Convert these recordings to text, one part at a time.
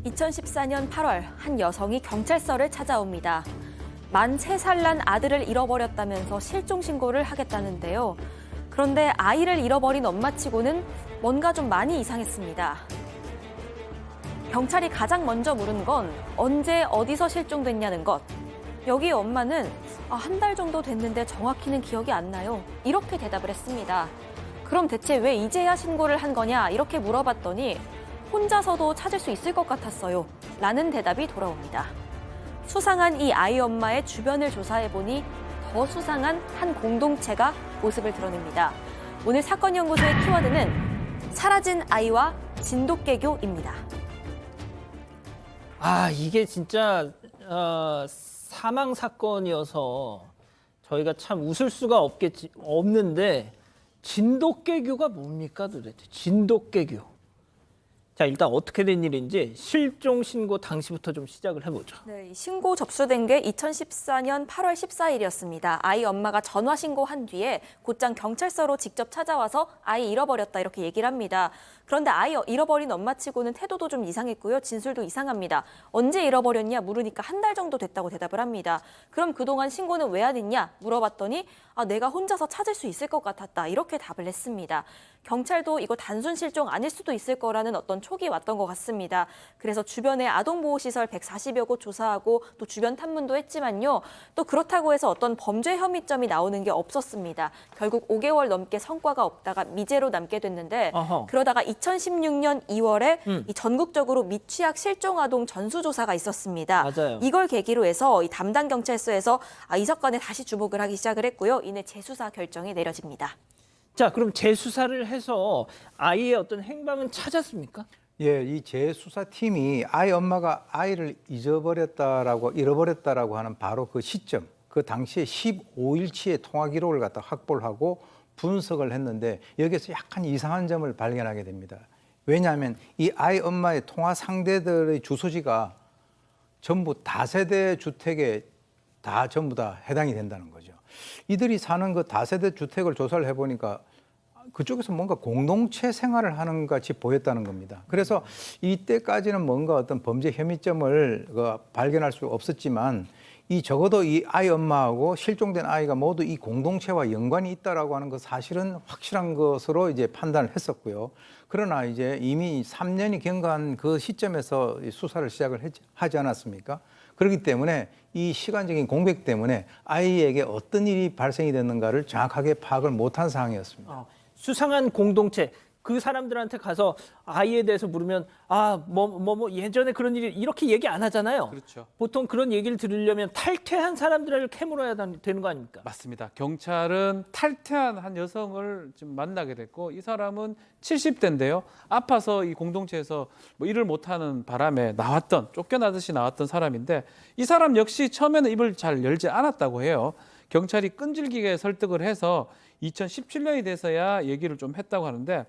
2014년 8월 한 여성이 경찰서를 찾아옵니다. 만 3살 난 아들을 잃어버렸다면서 실종 신고를 하겠다는데요. 그런데 아이를 잃어버린 엄마치고는 뭔가 좀 많이 이상했습니다. 경찰이 가장 먼저 물은 건 언제 어디서 실종됐냐는 것. 여기 엄마는 한 달 정도 됐는데 정확히는 기억이 안 나요. 이렇게 대답을 했습니다. 그럼 대체 왜 이제야 신고를 한 거냐 이렇게 물어봤더니 혼자서도 찾을 수 있을 것 같았어요. 라는 대답이 돌아옵니다. 수상한 이 아이 엄마의 주변을 조사해보니 더 수상한 한 공동체가 모습을 드러냅니다. 오늘 사건 연구소의 키워드는 사라진 아이와 진돗개교입니다. 이게 진짜 사망 사건이어서 저희가 참 웃을 수가 없는데 진돗개교가 뭡니까 도대체? 진돗개교. 자, 일단 어떻게 된 일인지 실종 신고 당시부터 좀 시작을 해보죠. 네, 신고 접수된 게 2014년 8월 14일이었습니다. 아이 엄마가 전화 신고한 뒤에 곧장 경찰서로 직접 찾아와서 아이 잃어버렸다 이렇게 얘기를 합니다. 그런데 아이 잃어버린 엄마치고는 태도도 좀 이상했고요. 진술도 이상합니다. 언제 잃어버렸냐 물으니까 한 달 정도 됐다고 대답을 합니다. 그럼 그동안 신고는 왜 안 했냐 물어봤더니 내가 혼자서 찾을 수 있을 것 같았다 이렇게 답을 했습니다. 경찰도 이거 단순 실종 아닐 수도 있을 거라는 어떤 촉이 왔던 것 같습니다. 그래서 주변에 아동보호시설 140여 곳 조사하고 또 주변 탐문도 했지만요. 또 그렇다고 해서 어떤 범죄 혐의점이 나오는 게 없었습니다. 결국 5개월 넘게 성과가 없다가 미제로 남게 됐는데 그러다가 2016년 2월에 이 전국적으로 미취학 실종 아동 전수조사가 있었습니다. 맞아요. 이걸 계기로 해서 이 담당 경찰서에서 이 사건에 다시 주목을 하기 시작을 했고요. 이내 재수사 결정이 내려집니다. 자, 그럼 재수사를 해서 아이의 어떤 행방은 찾았습니까? 예, 이 재수사팀이 아이 엄마가 아이를 잃어버렸다라고 하는 바로 그 시점, 그 당시에 15일치의 통화 기록을 갖다 확보를 하고 분석을 했는데 여기서 약간 이상한 점을 발견하게 됩니다. 왜냐하면 이 아이 엄마의 통화 상대들의 주소지가 전부 다세대 주택에 전부 다 해당이 된다는 거죠. 이들이 사는 그 다세대 주택을 조사를 해보니까 그쪽에서 뭔가 공동체 생활을 하는 것 같이 보였다는 겁니다. 그래서 이때까지는 뭔가 어떤 범죄 혐의점을 발견할 수 없었지만 적어도 이 아이 엄마하고 실종된 아이가 모두 이 공동체와 연관이 있다라고 하는 그 사실은 확실한 것으로 이제 판단을 했었고요. 그러나 이제 이미 3년이 경과한 그 시점에서 수사를 시작을 하지 않았습니까? 그렇기 때문에 이 시간적인 공백 때문에 아이에게 어떤 일이 발생이 됐는가를 정확하게 파악을 못한 상황이었습니다. 수상한 공동체, 그 사람들한테 가서 아이에 대해서 물으면 예전에 그런 일이 이렇게 얘기 안 하잖아요. 그렇죠. 보통 그런 얘기를 들으려면 탈퇴한 사람들을 캐물어야 되는 거 아닙니까? 맞습니다. 경찰은 탈퇴한 한 여성을 좀 만나게 됐고 이 사람은 70대인데요. 아파서 이 공동체에서 일을 못하는 바람에 쫓겨나듯이 나왔던 사람인데 이 사람 역시 처음에는 입을 잘 열지 않았다고 해요. 경찰이 끈질기게 설득을 해서 2017년이 돼서야 얘기를 좀 했다고 하는데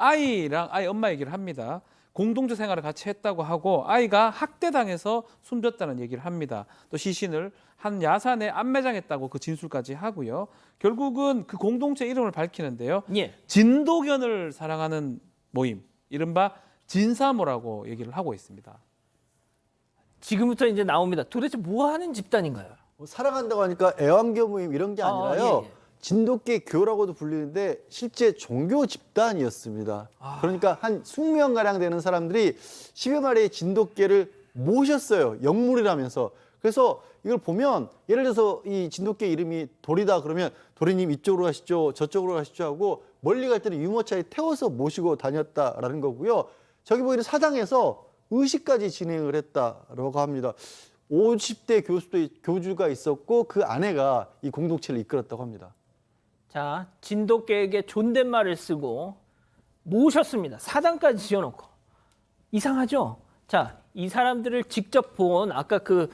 아이랑 아이 엄마 얘기를 합니다. 공동체 생활을 같이 했다고 하고 아이가 학대당해서 숨졌다는 얘기를 합니다. 또 시신을 한 야산에 안매장했다고 그 진술까지 하고요. 결국은 그 공동체 이름을 밝히는데요. 예. 진도견을 사랑하는 모임, 이른바 진사모라고 얘기를 하고 있습니다. 지금부터 이제 나옵니다. 도대체 뭐 하는 집단인가요? 사랑한다고 하니까 애완교 모임 이런 게 아니라요. 예. 진돗개 교라고도 불리는데 실제 종교 집단이었습니다. 그러니까 한 20명가량 되는 사람들이 10여 마리의 진돗개를 모셨어요. 영물이라면서. 그래서 이걸 보면 예를 들어서 이 진돗개 이름이 돌이다 그러면 도리님 이쪽으로 가시죠, 저쪽으로 가시죠 하고 멀리 갈 때는 유모차에 태워서 모시고 다녔다라는 거고요. 저기 보이는 사당에서 의식까지 진행을 했다라고 합니다. 50대 교주가 있었고 그 아내가 이 공동체를 이끌었다고 합니다. 자, 진돗개에게 존댓말을 쓰고 모셨습니다. 사당까지 지어놓고. 이상하죠? 자, 이 사람들을 직접 본 아까 그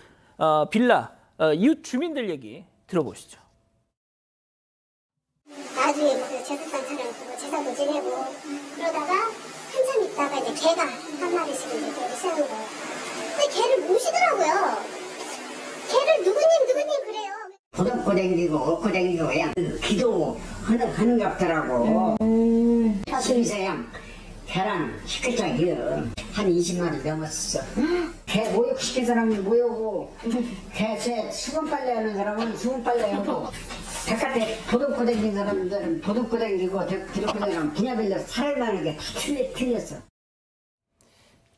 빌라 이웃 주민들 얘기 들어보시죠. 나중에 무슨 제사상 차려주고 제사도 지내고 그러다가 한참 있다가 이제 개가 한 마리씩 이제 들기 시작한 거예요. 근데 개를 모시더라고요. 개를 누구님 그래요. 부덕고 댕기고 얻고 댕기고 그냥 기도하는 것 같더라고. 순서양 계란 10개짜리요. 한 20마리 넘었어. 개 모욕시킨 사람은 모욕하고 개새 수건 빨래하는 사람은 수건 빨래하고 바깥에 도둑고 다니는 사람들은 도둑고 다니고 도둑고 다니는 분야 빌려서 살아나는 게 틀렸어.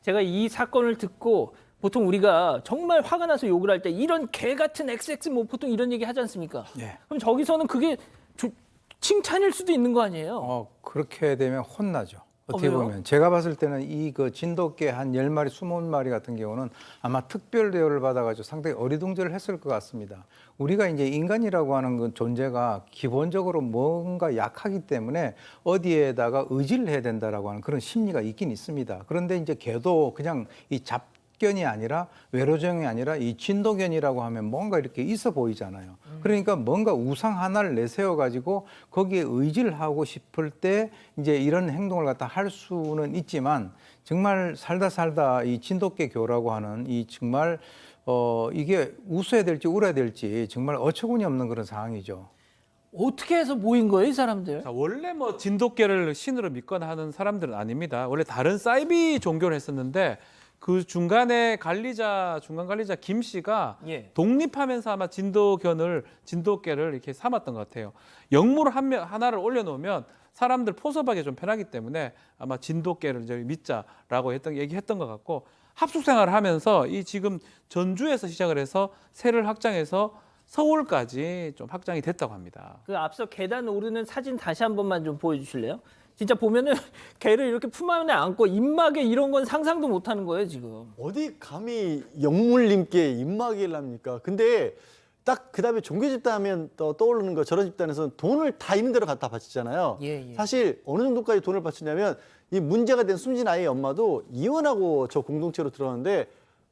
제가 이 사건을 듣고 보통 우리가 정말 화가 나서 욕을 할 때 이런 개 같은 XX 뭐 보통 이런 얘기 하지 않습니까? 예. 그럼 저기서는 그게 칭찬일 수도 있는 거 아니에요? 그렇게 되면 혼나죠. 어떻게 왜요? 보면 제가 봤을 때는 이 그 진돗개 한 10마리, 20마리 같은 경우는 아마 특별 대우를 받아가지고 상당히 어리둥절을 했을 것 같습니다. 우리가 이제 인간이라고 하는 그 존재가 기본적으로 뭔가 약하기 때문에 어디에다가 의지를 해야 된다라고 하는 그런 심리가 있긴 있습니다. 그런데 이제 개도 그냥 이 잡견이 아니라 외로종이 아니라 이 진도견이라고 하면 뭔가 이렇게 있어 보이잖아요. 그러니까 뭔가 우상 하나를 내세워 가지고 거기에 의지를 하고 싶을 때 이제 이런 행동을 갖다 할 수는 있지만 정말 살다 이 진돗개교라고 하는 이 정말 이게 웃어야 될지 울어야 될지 정말 어처구니 없는 그런 상황이죠. 어떻게 해서 모인 거예요, 이 사람들? 자, 원래 뭐 진돗개를 신으로 믿거나 하는 사람들은 아닙니다. 원래 다른 사이비 종교를 했었는데 그 중간 관리자 김 씨가 예. 독립하면서 아마 진돗개를 이렇게 삼았던 것 같아요. 영물 하나를 올려놓으면 사람들 포섭하기 좀 편하기 때문에 아마 진돗개를 이제 믿자라고 얘기했던 것 같고 합숙 생활을 하면서 이 지금 전주에서 시작을 해서 세를 확장해서 서울까지 좀 확장이 됐다고 합니다. 그 앞서 계단 오르는 사진 다시 한 번만 좀 보여주실래요? 진짜 보면은 개를 이렇게 품 안에 안고 입막에 이런 건 상상도 못 하는 거예요, 지금. 어디 감히 영물님께 입마개를 합니까? 근데 딱 그다음에 종교 집단 하면 또 떠오르는 거 저런 집단에서는 돈을 다 있는 대로 갖다 바치잖아요. 예. 사실 어느 정도까지 돈을 바치냐면 이 문제가 된 숨진 아이의 엄마도 이혼하고 저 공동체로 들어왔는데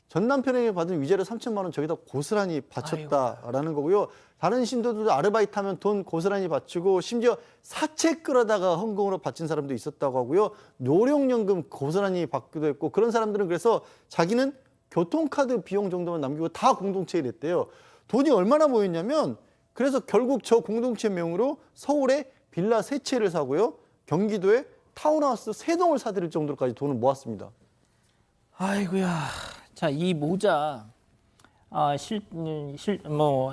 전 남편에게 받은 위자료 3천만 원 저기다 고스란히 바쳤다라는 거고요. 다른 신도들도 아르바이트 하면 돈 고스란히 바치고 심지어 사채 끌어다가 헌금으로 바친 사람도 있었다고 하고요. 노령연금 고스란히 받기도 했고 그런 사람들은 그래서 자기는 교통카드 비용 정도만 남기고 다 공동체에 냈대요. 돈이 얼마나 모였냐면 그래서 결국 저 공동체 명으로 서울에 빌라 3채를 사고요. 경기도에 타운하우스 3동을 사들일 정도로까지 돈을 모았습니다. 아이고야. 자, 이 모자,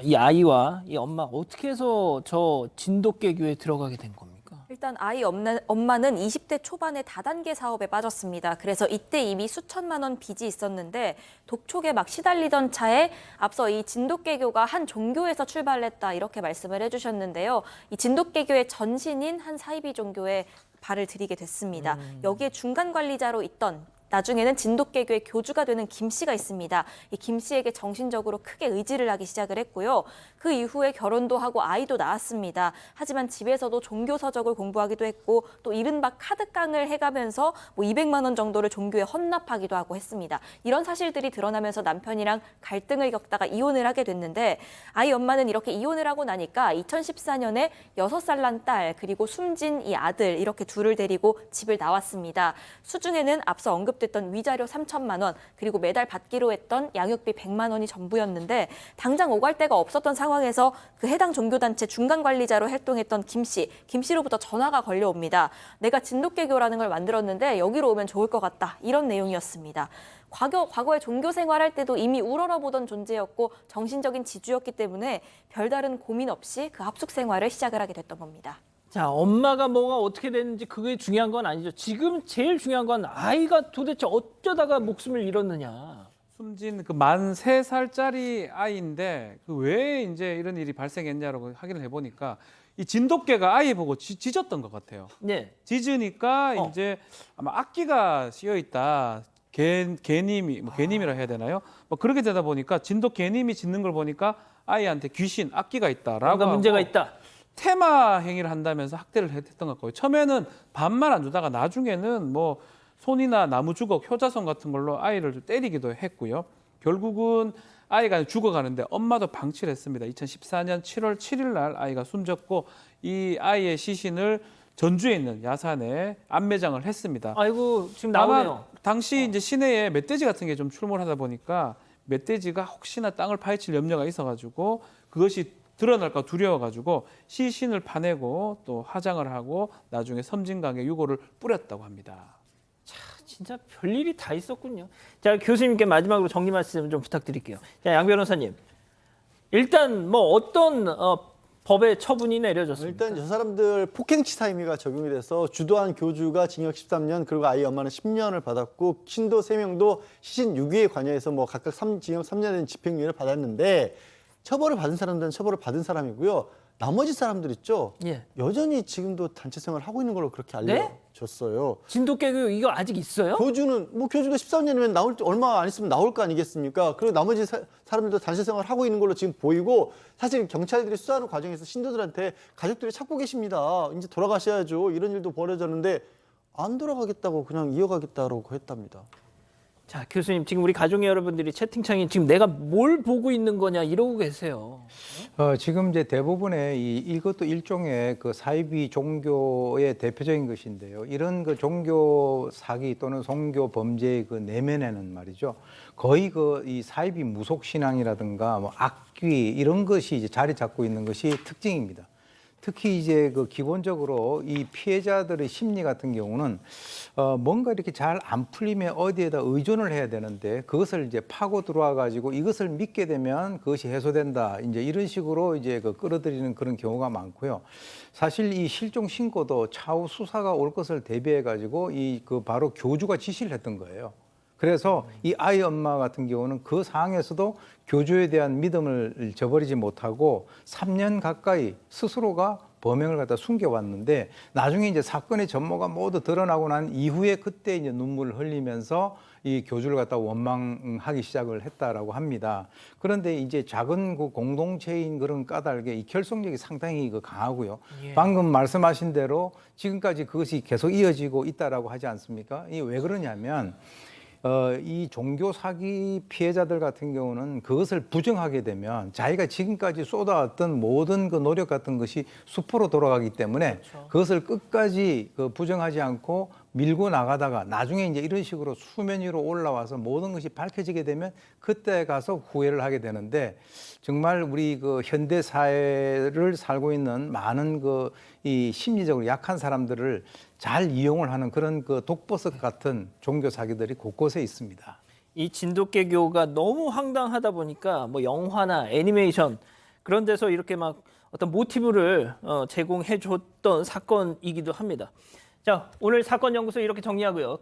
이 아이와 이 엄마 어떻게 해서 저 진돗개교에 들어가게 된 겁니까? 일단 아이 엄마는 20대 초반에 다단계 사업에 빠졌습니다. 그래서 이때 이미 수천만 원 빚이 있었는데 독촉에 막 시달리던 차에 앞서 이 진돗개교가 한 종교에서 출발했다 이렇게 말씀을 해주셨는데요. 이 진돗개교의 전신인 한 사이비 종교에 발을 들이게 됐습니다. 여기에 중간 관리자로 있던 나중에는 진돗개교의 교주가 되는 김 씨가 있습니다. 이 김 씨에게 정신적으로 크게 의지를 하기 시작을 했고요. 그 이후에 결혼도 하고 아이도 낳았습니다. 하지만 집에서도 종교 서적을 공부하기도 했고 또 이른바 카드깡을 해가면서 뭐 200만 원 정도를 종교에 헌납하기도 하고 했습니다. 이런 사실들이 드러나면서 남편이랑 갈등을 겪다가 이혼을 하게 됐는데 아이 엄마는 이렇게 이혼을 하고 나니까 2014년에 6살 난 딸 그리고 숨진 이 아들 이렇게 둘을 데리고 집을 나왔습니다. 수중에는 앞서 언급됐던 위자료 3천만 원 그리고 매달 받기로 했던 양육비 100만 원이 전부였는데 당장 오갈 데가 없었던 상황에서 그 해당 종교단체 중간 관리자로 활동했던 김 씨로부터 전화가 걸려옵니다. 내가 진돗개교라는 걸 만들었는데 여기로 오면 좋을 것 같다. 이런 내용이었습니다. 과거에 종교 생활할 때도 이미 우러러보던 존재였고 정신적인 지주였기 때문에 별다른 고민 없이 그 합숙 생활을 시작을 하게 됐던 겁니다. 자, 엄마가 뭐가 어떻게 됐는지 그게 중요한 건 아니죠. 지금 제일 중요한 건 아이가 도대체 어쩌다가 목숨을 잃었느냐. 숨진 그 만 3살짜리 아이인데 그 왜 이제 이런 일이 발생했냐라고 확인을 해보니까 이 진돗개가 아이 보고 짖었던 것 같아요. 네. 짖으니까 이제 아마 악기가 씌여 있다. 개님이 뭐 개님이라 해야 되나요? 뭐 그렇게 되다 보니까 진돗개님이 짖는 걸 보니까 아이한테 귀신 악기가 있다라고 뭔가 문제가 있다. 테마 행위를 한다면서 학대를 했던 것 같고요. 처음에는 밥만 안 주다가 나중에는 뭐 손이나 나무 주걱, 효자손 같은 걸로 아이를 좀 때리기도 했고요. 결국은 아이가 죽어가는데 엄마도 방치를 했습니다. 2014년 7월 7일 날 아이가 숨졌고 이 아이의 시신을 전주에 있는 야산에 안매장을 했습니다. 아이고, 지금 아마 나오네요. 당시 이제 시내에 멧돼지 같은 게 좀 출몰하다 보니까 멧돼지가 혹시나 땅을 파헤칠 염려가 있어가지고 그것이 드러날까 두려워가지고 시신을 파내고 또 화장을 하고 나중에 섬진강에 유골을 뿌렸다고 합니다. 진짜 별일이 다 있었군요. 자, 교수님께 마지막으로 정리 말씀 좀 부탁드릴게요. 자, 양 변호사님. 일단 뭐 어떤 법의 처분이 내려졌습니까? 일단 저 사람들 폭행치사 혐의가 적용이 돼서 주도한 교주가 징역 13년 그리고 아이 엄마는 10년을 받았고 신도 3명도 시신 유기에 관여해서 뭐 각각 징역 3년의 집행유예를 받았는데 처벌을 받은 사람들은 처벌을 받은 사람이고요. 나머지 사람들 있죠. 예. 여전히 지금도 단체 생활을 하고 있는 걸로 그렇게 네? 알려졌어요. 진돗개 교육 이거 아직 있어요? 교주도 13년이면 나올 얼마 안 있으면 나올 거 아니겠습니까? 그리고 나머지 사람들도 단체 생활을 하고 있는 걸로 지금 보이고 사실 경찰들이 수사하는 과정에서 신도들한테 가족들이 찾고 계십니다. 이제 돌아가셔야죠. 이런 일도 벌어졌는데 안 돌아가겠다고 그냥 이어가겠다고 했답니다. 자, 교수님 지금 우리 가족 여러분들이 채팅창에 지금 내가 뭘 보고 있는 거냐 이러고 계세요. 지금 이제 대부분의 이것도 일종의 그 사이비 종교의 대표적인 것인데요. 이런 그 종교 사기 또는 종교 범죄의 그 내면에는 말이죠. 거의 그 이 사이비 무속 신앙이라든가 뭐 악귀 이런 것이 이제 자리 잡고 있는 것이 특징입니다. 특히 이제 그 기본적으로 이 피해자들의 심리 같은 경우는 뭔가 이렇게 잘 안 풀리면 어디에다 의존을 해야 되는데 그것을 이제 파고 들어와 가지고 이것을 믿게 되면 그것이 해소된다. 이제 이런 식으로 이제 그 끌어들이는 그런 경우가 많고요. 사실 이 실종 신고도 차후 수사가 올 것을 대비해 가지고 이 그 바로 교주가 지시를 했던 거예요. 그래서 이 아이 엄마 같은 경우는 그 상황에서도 교주에 대한 믿음을 저버리지 못하고 3년 가까이 스스로가 범행을 갖다 숨겨왔는데 나중에 이제 사건의 전모가 모두 드러나고 난 이후에 그때 이제 눈물을 흘리면서 이 교주를 갖다 원망하기 시작을 했다라고 합니다. 그런데 이제 작은 그 공동체인 그런 까닭에 이 결속력이 상당히 강하고요. 예. 방금 말씀하신 대로 지금까지 그것이 계속 이어지고 있다라고 하지 않습니까? 이 왜 그러냐면 이 종교 사기 피해자들 같은 경우는 그것을 부정하게 되면 자기가 지금까지 쏟아왔던 모든 그 노력 같은 것이 수포로 돌아가기 때문에 그것을 끝까지 부정하지 않고 밀고 나가다가 나중에 이제 이런 식으로 수면 위로 올라와서 모든 것이 밝혀지게 되면 그때 가서 후회를 하게 되는데 정말 우리 그 현대 사회를 살고 있는 많은 이 심리적으로 약한 사람들을 잘 이용을 하는 그런 그 독버섯 같은 종교 사기들이 곳곳에 있습니다. 이 진돗개교가 너무 황당하다 보니까 뭐 영화나 애니메이션 그런 데서 이렇게 막 어떤 모티브를 제공해 줬던 사건이기도 합니다. 자, 오늘 사건 연구소 이렇게 정리하고요.